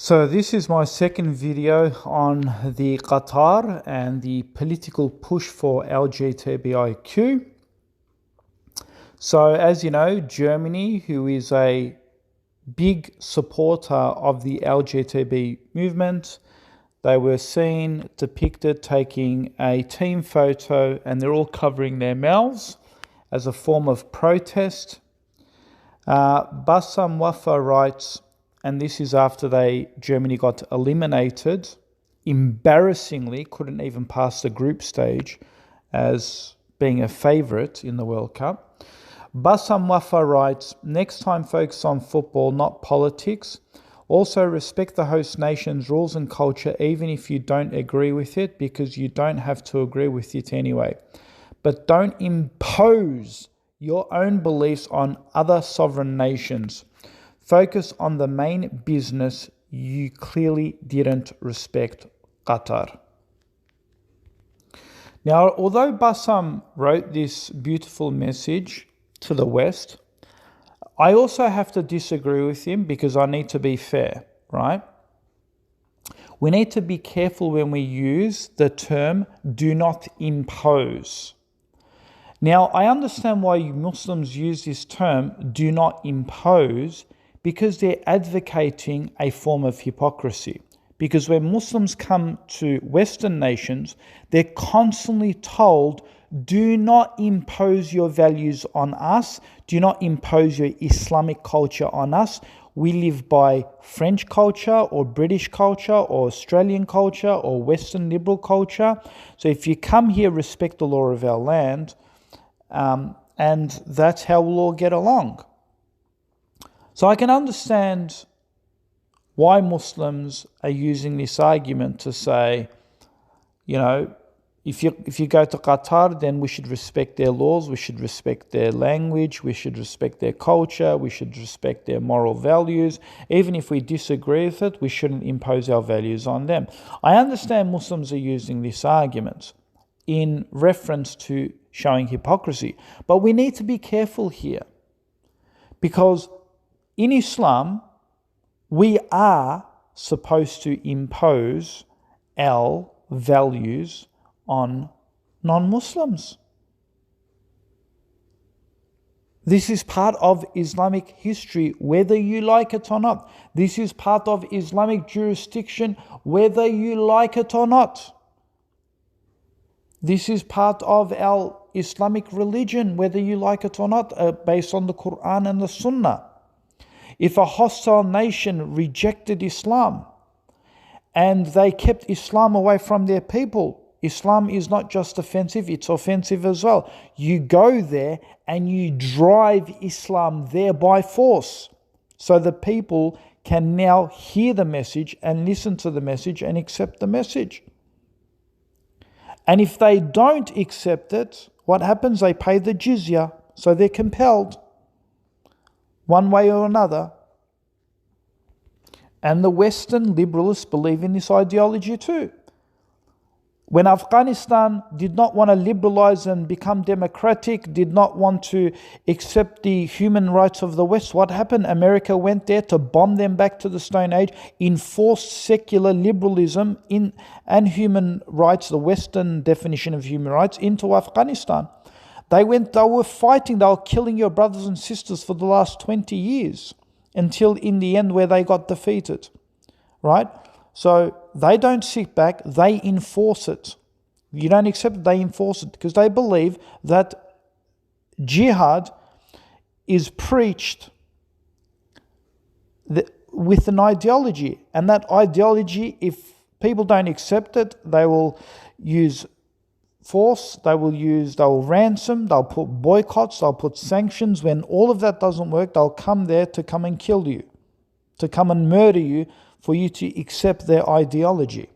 So this is my second video on the Qatar and the political push for LGBTIQ. So as you know, Germany, who is a big supporter of the LGBT movement, they were seen depicted taking a team photo and they're all covering their mouths as a form of protest. Bassam Wafa writes, and this is after Germany got eliminated, embarrassingly couldn't even pass the group stage as being a favourite in the World Cup. Bassam Wafa writes, next time focus on football, not politics. Also respect the host nation's rules and culture even if you don't agree with it, because you don't have to agree with it anyway. But don't impose your own beliefs on other sovereign nations. Focus on the main business. You clearly didn't respect Qatar. Now, although Bassam wrote this beautiful message to the West, I also have to disagree with him because I need to be fair, right? We need to be careful when we use the term do not impose. Now, I understand why Muslims use this term do not impose, because they're advocating a form of hypocrisy. Because when Muslims come to Western nations, they're constantly told, do not impose your values on us. Do not impose your Islamic culture on us. We live by French culture or British culture or Australian culture or Western liberal culture. So if you come here, respect the law of our land, and that's how we'll all get along. So I can understand why Muslims are using this argument to say, you know, if you go to Qatar, then we should respect their laws, we should respect their language, we should respect their culture, we should respect their moral values. Even if we disagree with it, we shouldn't impose our values on them. I understand Muslims are using this argument in reference to showing hypocrisy, but we need to be careful here, because in Islam, we are supposed to impose our values on non-Muslims. This is part of Islamic history, whether you like it or not. This is part of Islamic jurisdiction, whether you like it or not. This is part of our Islamic religion, whether you like it or not, based on the Quran and the Sunnah. If a hostile nation rejected Islam and they kept Islam away from their people, Islam is not just offensive, it's offensive as well. You go there and you drive Islam there by force, so the people can now hear the message and listen to the message and accept the message. And if they don't accept it, what happens? They pay the jizya, so they're compelled one way or another. And the Western liberalists believe in this ideology too. When Afghanistan did not want to liberalize and become democratic, did not want to accept the human rights of the West, what happened? America went there to bomb them back to the Stone Age, enforced secular liberalism and human rights, the Western definition of human rights, into Afghanistan. They were fighting, they were killing your brothers and sisters for the last 20 years, until in the end where they got defeated, right? So they don't sit back, they enforce it. You don't accept it, they enforce it, because they believe that jihad is preached with an ideology. And that ideology, if people don't accept it, they will use force, they will ransom, they'll put boycotts, they'll put sanctions. When all of that doesn't work, they'll come there to come and kill you, to come and murder you, for you to accept their ideology.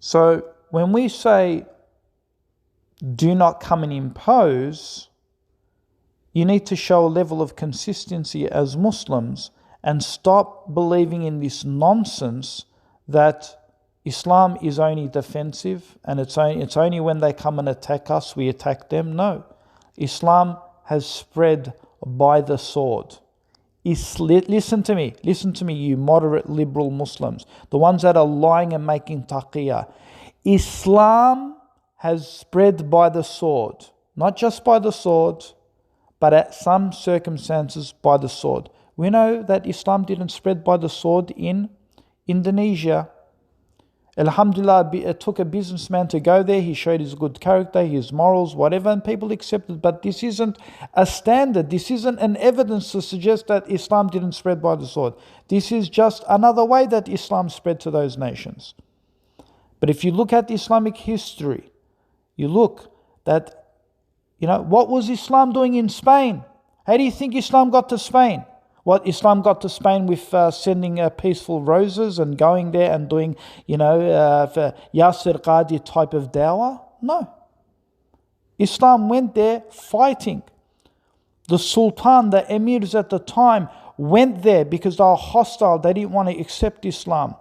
So when we say do not come and impose, you need to show a level of consistency as Muslims and stop believing in this nonsense that Islam is only defensive and it's only when they come and attack us we attack them. No, Islam has spread by the sword. Listen to me, you moderate liberal Muslims, the ones that are lying and making taqiyya. Islam has spread by the sword, not just by the sword, but at some circumstances by the sword. We know that Islam didn't spread by the sword in Indonesia. Alhamdulillah, it took a businessman to go there. He showed his good character, his morals, whatever, and people accepted. But this isn't a standard. This isn't an evidence to suggest that Islam didn't spread by the sword. This is just another way that Islam spread to those nations. But if you look at Islamic history, you look that, what was Islam doing in Spain? How do you think Islam got to Spain? What, Islam got to Spain with sending peaceful roses and going there and doing, Yasir Qadi type of dawah? No. Islam went there fighting. The Sultan, the emirs at the time went there because they were hostile. They didn't want to accept Islam.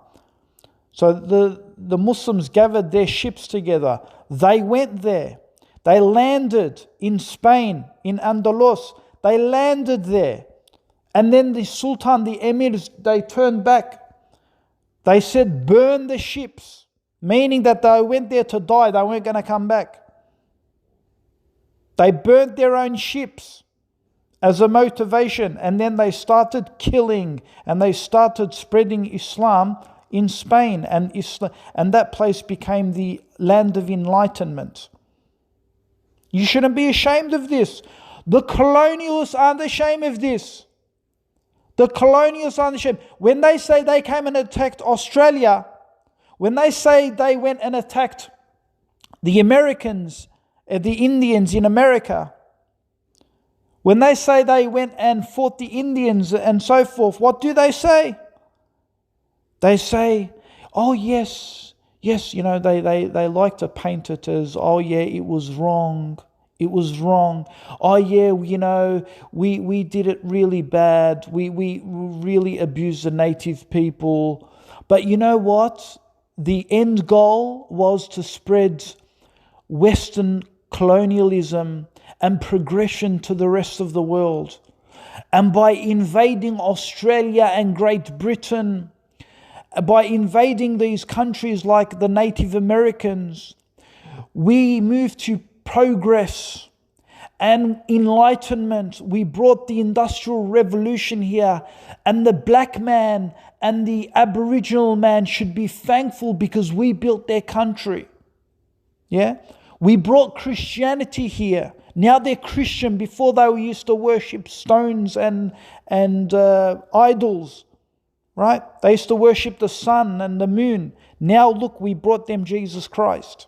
So the Muslims gathered their ships together. They went there. They landed in Spain, in Andalus. They landed there. And then the Sultan, the emirs, they turned back. They said, burn the ships, meaning that they went there to die. They weren't going to come back. They burnt their own ships as a motivation. And then they started killing and they started spreading Islam in Spain. And that place became the land of enlightenment. You shouldn't be ashamed of this. The colonialists aren't ashamed of this. The colonialists aren't ashamed. When they say they came and attacked Australia, when they say they went and attacked the Americans, the Indians in America, when they say they went and fought the Indians and so forth, what do they say? They say, oh yes, they like to paint it as, oh yeah, it was wrong. It was wrong. Oh yeah, we did it really bad. We really abused the native people. But you know what? The end goal was to spread Western colonialism and progression to the rest of the world. And by invading Australia and Great Britain, by invading these countries like the Native Americans, we moved to progress and enlightenment. We brought the Industrial Revolution here, and the black man and the Aboriginal man should be thankful because we built their country. Yeah, we brought Christianity here. Now they're Christian. Before they used to worship stones and idols, right? They used to worship the sun and the moon. Now look, we brought them Jesus Christ.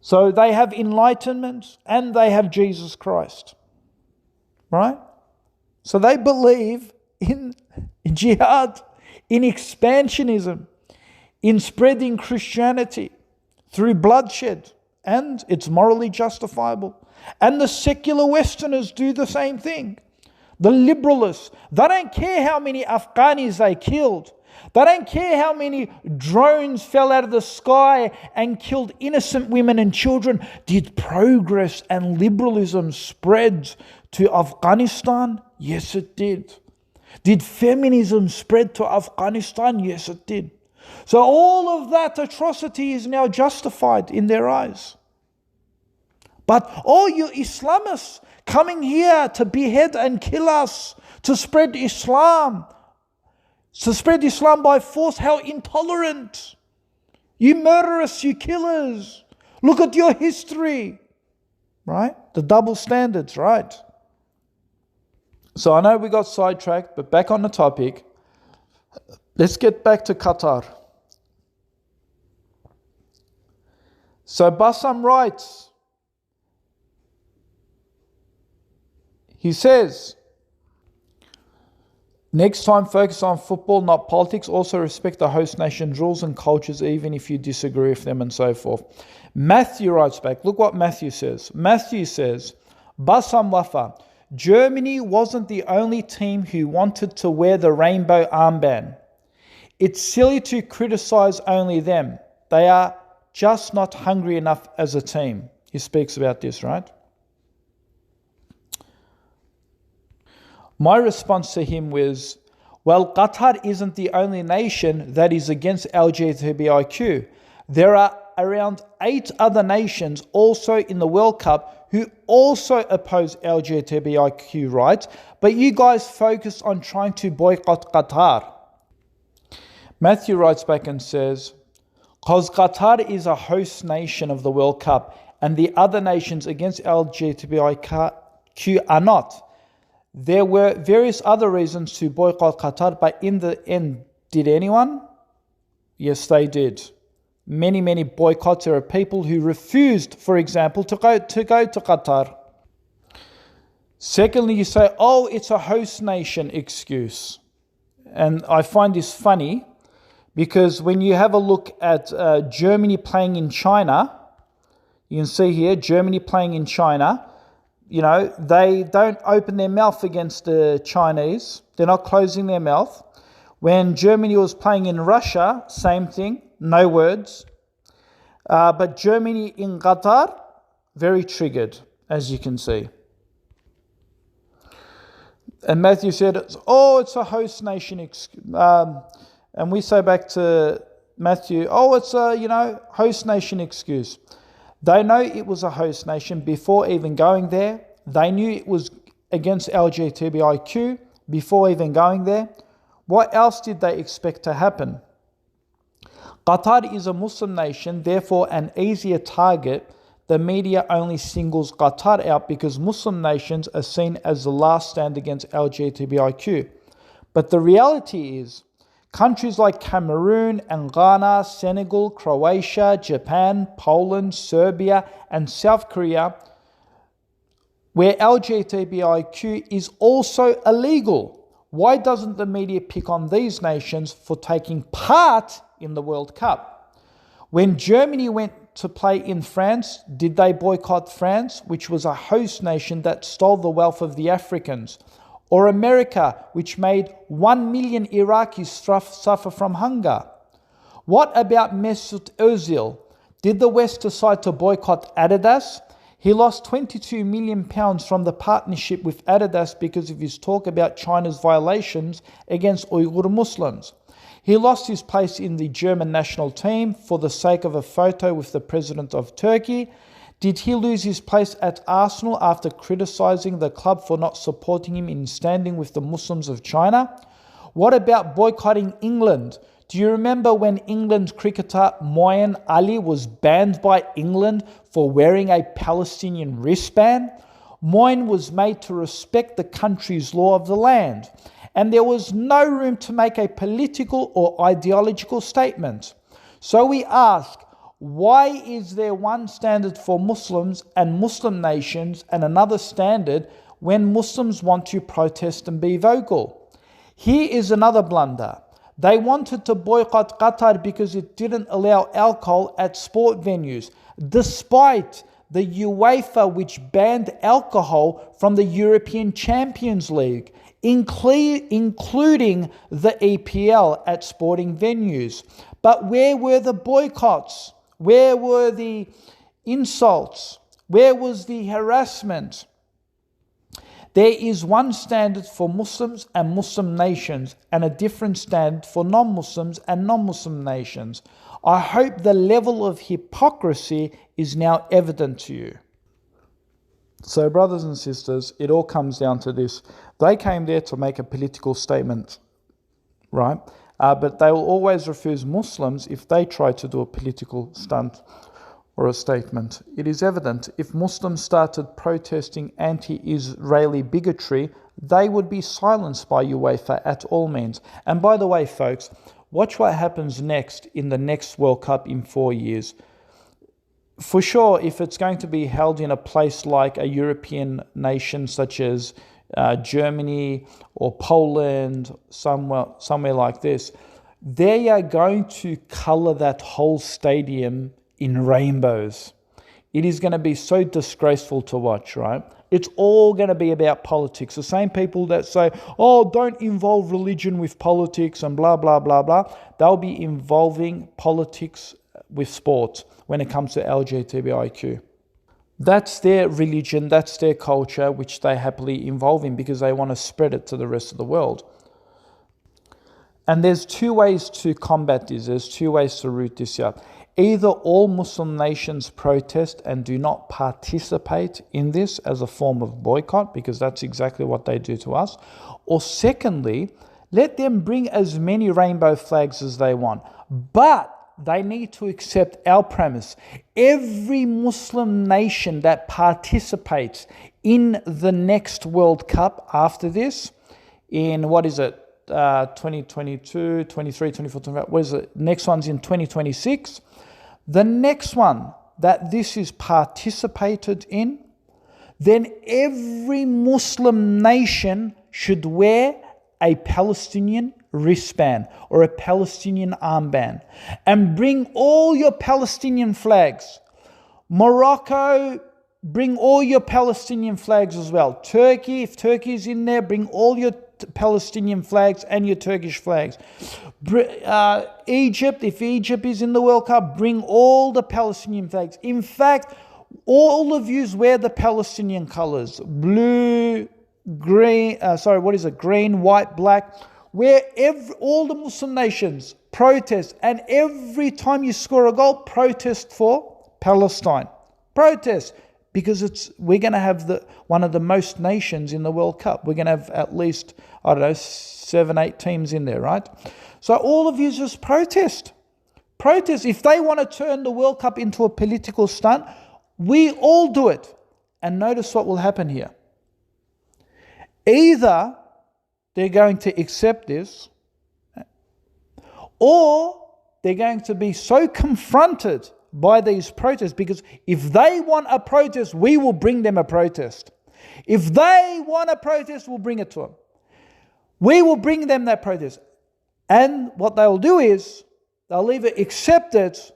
So they have enlightenment and they have Jesus Christ, right? So they believe in jihad, in expansionism, in spreading Christianity through bloodshed, and it's morally justifiable. And the secular Westerners do the same thing. The liberalists, they don't care how many Afghanis they killed. They don't care how many drones fell out of the sky and killed innocent women and children. Did progress and liberalism spread to Afghanistan? Yes, it did. Did feminism spread to Afghanistan? Yes, it did. So all of that atrocity is now justified in their eyes. But all you Islamists coming here to behead and kill us, to spread Islam by force, how intolerant. You murderers, you killers. Look at your history. Right? The double standards, right? So I know we got sidetracked, but back on the topic. Let's get back to Qatar. So Bassam writes, he says, next time focus on football, not politics. Also respect the host nation's rules and cultures, even if you disagree with them and so forth. Matthew writes back, look what Matthew says. Matthew says, Bassam Wafa, Germany wasn't the only team who wanted to wear the rainbow armband. It's silly to criticize only them. They are just not hungry enough as a team. He speaks about this, right? My response to him was, well, Qatar isn't the only nation that is against LGBTIQ. There are around 8 other nations also in the World Cup who also oppose LGBTIQ rights, but you guys focus on trying to boycott Qatar. Matthew writes back and says, because Qatar is a host nation of the World Cup and the other nations against LGBTIQ are not. There were various other reasons to boycott Qatar, but in the end, did anyone? Yes, they did. Many boycotts. There are people who refused, for example, to go to Qatar. Secondly, you say, oh, it's a host nation excuse. And I find this funny because when you have a look at Germany playing in China, you can see here, Germany playing in China, you know, they don't open their mouth against the Chinese. They're not closing their mouth. When Germany was playing in Russia, same thing, no words. But Germany in Qatar, very triggered, as you can see. And Matthew said, oh, it's a host nation. And we say back to Matthew, oh, it's a, host nation excuse. They know it was a host nation before even going there. They knew it was against LGBTIQ before even going there. What else did they expect to happen? Qatar is a Muslim nation, therefore an easier target. The media only singles Qatar out because Muslim nations are seen as the last stand against LGBTIQ. But the reality is, countries like Cameroon and Ghana, Senegal, Croatia, Japan, Poland, Serbia, and South Korea, where LGBTIQ is also illegal. Why doesn't the media pick on these nations for taking part in the World Cup? When Germany went to play in France, did they boycott France, which was a host nation that stole the wealth of the Africans? Or America, which made 1 million Iraqis suffer from hunger? What about Mesut Ozil? Did the West decide to boycott Adidas? He lost £22 million from the partnership with Adidas because of his talk about China's violations against Uyghur Muslims. He lost his place in the German national team for the sake of a photo with the president of Turkey. Did he lose his place at Arsenal after criticising the club for not supporting him in standing with the Muslims of China? What about boycotting England? Do you remember when England cricketer Moeen Ali was banned by England for wearing a Palestinian wristband? Moeen was made to respect the country's law of the land, and there was no room to make a political or ideological statement. So we ask, why is there one standard for Muslims and Muslim nations and another standard when Muslims want to protest and be vocal? Here is another blunder. They wanted to boycott Qatar because it didn't allow alcohol at sport venues, despite the UEFA, which banned alcohol from the European Champions League, including the EPL at sporting venues. But where were the boycotts? Where were the insults? Where was the harassment? There is one standard for Muslims and Muslim nations and a different standard for non-Muslims and non-Muslim nations. I hope the level of hypocrisy is now evident to you. So, brothers and sisters, it all comes down to this. They came there to make a political statement, right? But they will always refuse Muslims if they try to do a political stunt or a statement. It is evident if Muslims started protesting anti-Israeli bigotry, they would be silenced by UEFA at all means. And by the way, folks, watch what happens next in the next World Cup in 4 years. For sure, if it's going to be held in a place like a European nation such as Germany or Poland, somewhere like this, they are going to colour that whole stadium in rainbows. It is going to be so disgraceful to watch, right? It's all going to be about politics. The same people that say, oh, don't involve religion with politics and blah, blah, blah, blah, they'll be involving politics with sport when it comes to LGBTIQ. That's their religion, that's their culture, which they happily involve in because they want to spread it to the rest of the world. And there's two ways to combat this. There's two ways to root this out. Either all Muslim nations protest and do not participate in this as a form of boycott, because that's exactly what they do to us. Or secondly, let them bring as many rainbow flags as they want. But they need to accept our premise. Every Muslim nation that participates in the next World Cup after this, in 2022, 23, 24, 25, what is it? Next one's in 2026. The next one that this is participated in, then every Muslim nation should wear a Palestinian wristband or a Palestinian armband and bring all your Palestinian flags. Morocco, bring all your Palestinian flags as well. Turkey, if Turkey is in there, bring all your Palestinian flags and your Turkish flags. Egypt, if Egypt is in the World Cup, bring all the Palestinian flags. In fact, all of you wear the Palestinian colors. Blue, green, green, white, black. Where all the Muslim nations protest, and every time you score a goal, protest for Palestine. Protest, because we're going to have one of the most nations in the World Cup. We're going to have at least, 7, 8 teams in there, right? So all of you just protest. Protest. If they want to turn the World Cup into a political stunt, we all do it. And notice what will happen here. Either they're going to accept this, or they're going to be so confronted by these protests, because if they want a protest, we will bring them a protest. If they want a protest, we'll bring it to them. We will bring them that protest. And what they'll do is, they'll either accept it,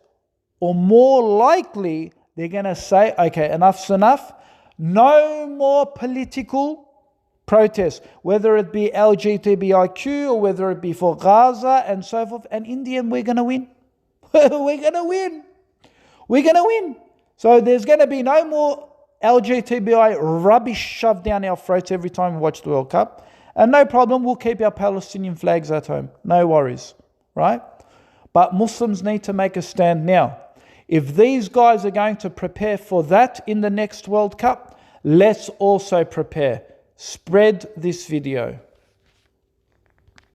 or more likely, they're going to say, okay, enough's enough. No more political protests, whether it be LGBTIQ or whether it be for Gaza and so forth. And in the end, we're going to win. We're going to win. We're going to win. So there's going to be no more LGBTI rubbish shoved down our throats every time we watch the World Cup. And no problem, we'll keep our Palestinian flags at home. No worries, right? But Muslims need to make a stand now. If these guys are going to prepare for that in the next World Cup, let's also prepare. Spread this video.